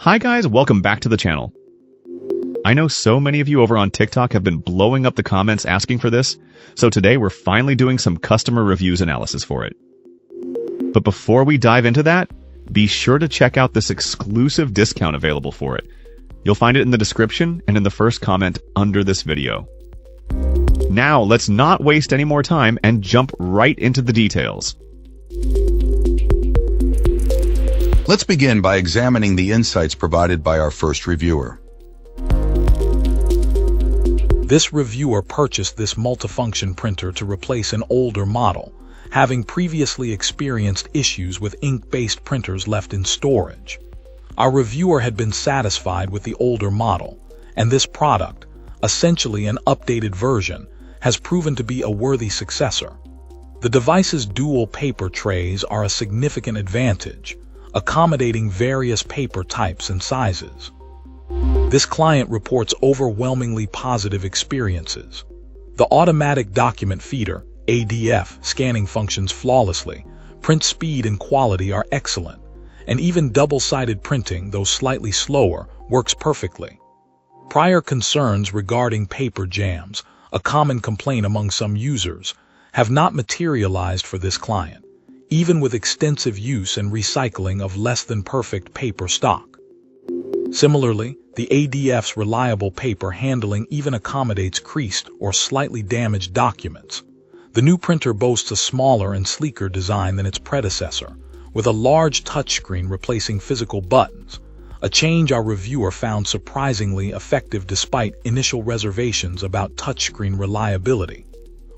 Hi guys, welcome back to the channel. I know so many of you over on TikTok have been blowing up the comments asking for this, so today we're finally doing some customer reviews analysis for it. But before we dive into that, be sure to check out this exclusive discount available for it. You'll find it in the description and in the first comment under this video. Now, let's not waste any more time and jump right into the details. Let's begin by examining the insights provided by our first reviewer. This reviewer purchased this multifunction printer to replace an older model, having previously experienced issues with ink-based printers left in storage. Our reviewer had been satisfied with the older model, and this product, essentially an updated version, has proven to be a worthy successor. The device's dual paper trays are a significant advantage, accommodating various paper types and sizes. This client reports overwhelmingly positive experiences. The automatic document feeder, ADF, scanning functions flawlessly, print speed and quality are excellent, and even double-sided printing, though slightly slower, works perfectly. Prior concerns regarding paper jams, a common complaint among some users, have not materialized for this client, even with extensive use and recycling of less-than-perfect paper stock. Similarly, the ADF's reliable paper handling even accommodates creased or slightly damaged documents. The new printer boasts a smaller and sleeker design than its predecessor, with a large touchscreen replacing physical buttons, a change our reviewer found surprisingly effective despite initial reservations about touchscreen reliability.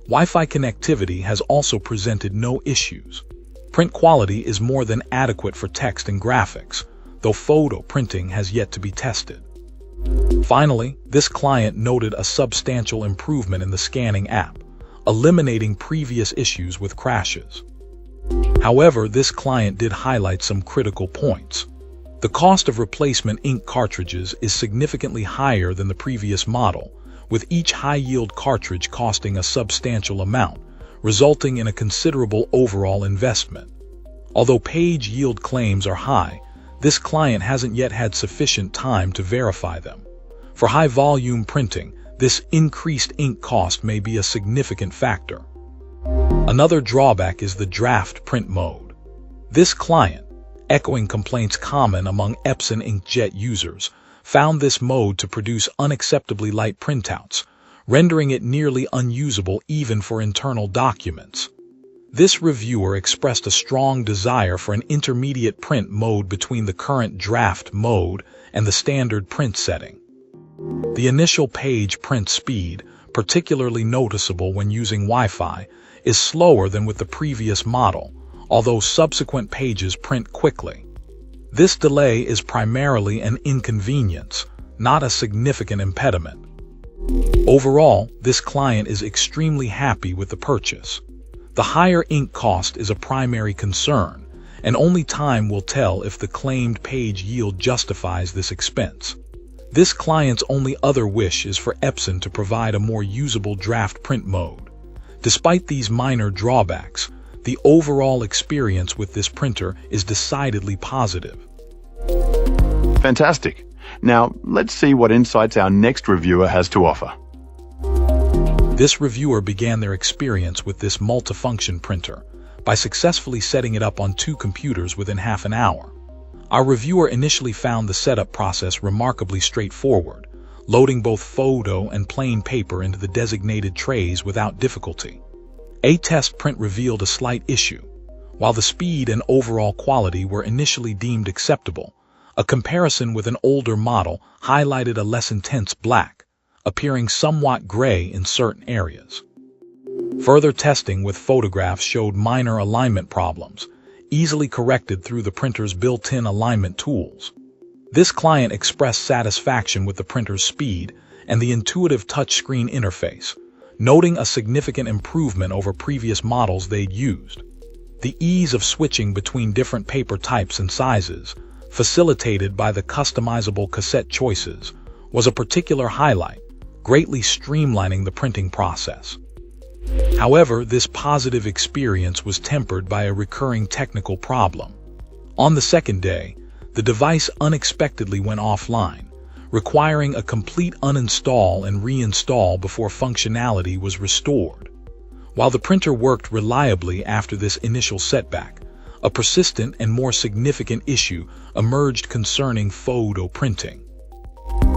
Wi-Fi connectivity has also presented no issues. Print quality is more than adequate for text and graphics, though photo printing has yet to be tested. Finally, this client noted a substantial improvement in the scanning app, eliminating previous issues with crashes. However, this client did highlight some critical points. The cost of replacement ink cartridges is significantly higher than the previous model, with each high-yield cartridge costing a substantial amount, resulting in a considerable overall investment. Although page yield claims are high, this client hasn't yet had sufficient time to verify them. For high-volume printing, this increased ink cost may be a significant factor. Another drawback is the draft print mode. This client, echoing complaints common among Epson inkjet users, found this mode to produce unacceptably light printouts, rendering it nearly unusable even for internal documents. This reviewer expressed a strong desire for an intermediate print mode between the current draft mode and the standard print setting. The initial page print speed, particularly noticeable when using Wi-Fi, is slower than with the previous model, although subsequent pages print quickly. This delay is primarily an inconvenience, not a significant impediment. Overall, this client is extremely happy with the purchase. The higher ink cost is a primary concern, and only time will tell if the claimed page yield justifies this expense. This client's only other wish is for Epson to provide a more usable draft print mode. Despite these minor drawbacks, the overall experience with this printer is decidedly positive. Fantastic. Now, let's see what insights our next reviewer has to offer. This reviewer began their experience with this multifunction printer by successfully setting it up on 2 computers within half an hour. Our reviewer initially found the setup process remarkably straightforward, loading both photo and plain paper into the designated trays without difficulty. A test print revealed a slight issue. While the speed and overall quality were initially deemed acceptable, a comparison with an older model highlighted a less intense black, appearing somewhat gray in certain areas. Further testing with photographs showed minor alignment problems, easily corrected through the printer's built-in alignment tools. This client expressed satisfaction with the printer's speed and the intuitive touchscreen interface, noting a significant improvement over previous models they'd used. The ease of switching between different paper types and sizes, facilitated by the customizable cassette choices, was a particular highlight, greatly streamlining the printing process. However, this positive experience was tempered by a recurring technical problem. On the second day, the device unexpectedly went offline, requiring a complete uninstall and reinstall before functionality was restored. While the printer worked reliably after this initial setback, a persistent and more significant issue emerged concerning photo printing.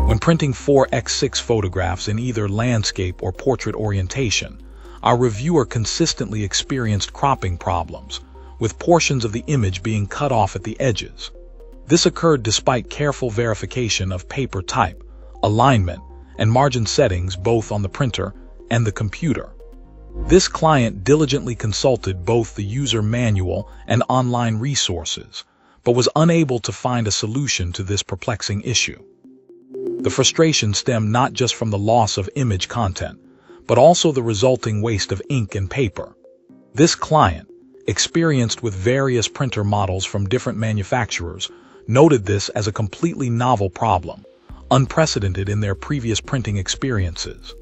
When printing 4x6 photographs in either landscape or portrait orientation, our reviewer consistently experienced cropping problems, with portions of the image being cut off at the edges. This occurred despite careful verification of paper type, alignment, and margin settings both on the printer and the computer. This client diligently consulted both the user manual and online resources, but was unable to find a solution to this perplexing issue. The frustration stemmed not just from the loss of image content, but also the resulting waste of ink and paper. This client, experienced with various printer models from different manufacturers, noted this as a completely novel problem, unprecedented in their previous printing experiences.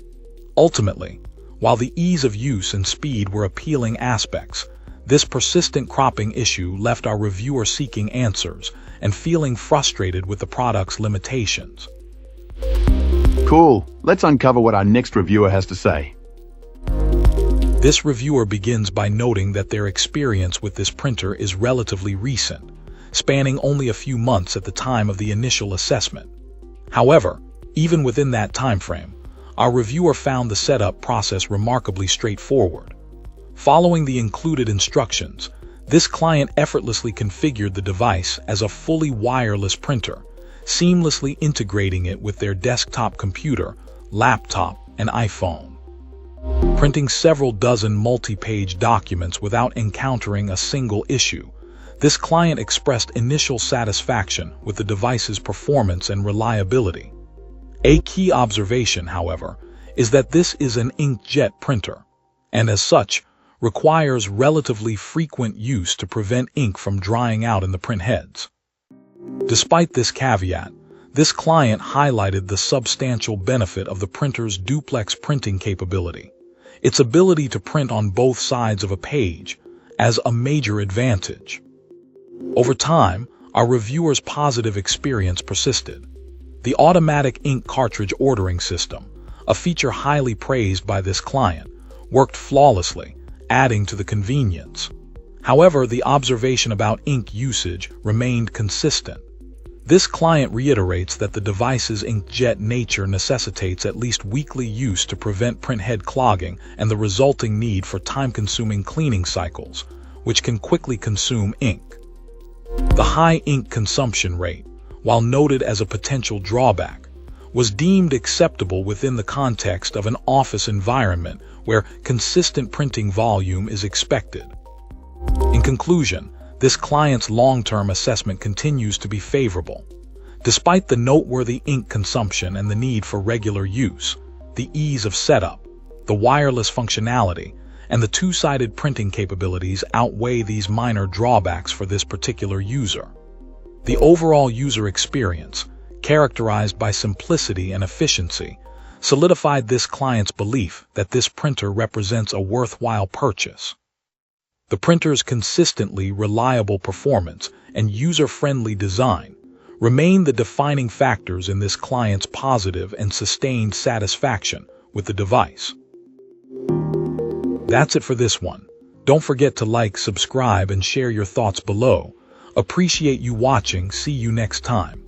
Ultimately, while the ease of use and speed were appealing aspects, this persistent cropping issue left our reviewer seeking answers and feeling frustrated with the product's limitations. Cool. Let's uncover what our next reviewer has to say. This reviewer begins by noting that their experience with this printer is relatively recent, spanning only a few months at the time of the initial assessment. However, even within that time frame, our reviewer found the setup process remarkably straightforward. Following the included instructions, this client effortlessly configured the device as a fully wireless printer, seamlessly integrating it with their desktop computer, laptop, and iPhone. Printing several dozen multi-page documents without encountering a single issue, this client expressed initial satisfaction with the device's performance and reliability. A key observation, however, is that this is an inkjet printer, and as such, requires relatively frequent use to prevent ink from drying out in the print heads. Despite this caveat, this client highlighted the substantial benefit of the printer's duplex printing capability, its ability to print on both sides of a page, as a major advantage. Over time, our reviewer's positive experience persisted. The automatic ink cartridge ordering system, a feature highly praised by this client, worked flawlessly, adding to the convenience. However, the observation about ink usage remained consistent. This client reiterates that the device's inkjet nature necessitates at least weekly use to prevent printhead clogging and the resulting need for time-consuming cleaning cycles, which can quickly consume ink. The high ink consumption rate, while noted as a potential drawback, was deemed acceptable within the context of an office environment where consistent printing volume is expected. In conclusion, this client's long-term assessment continues to be favorable. Despite the noteworthy ink consumption and the need for regular use, the ease of setup, the wireless functionality, and the two-sided printing capabilities outweigh these minor drawbacks for this particular user. The overall user experience, characterized by simplicity and efficiency, solidified this client's belief that this printer represents a worthwhile purchase. The printer's consistently reliable performance and user-friendly design remain the defining factors in this client's positive and sustained satisfaction with the device. That's it for this one. Don't forget to like, subscribe, and share your thoughts below. Appreciate you watching. See you next time.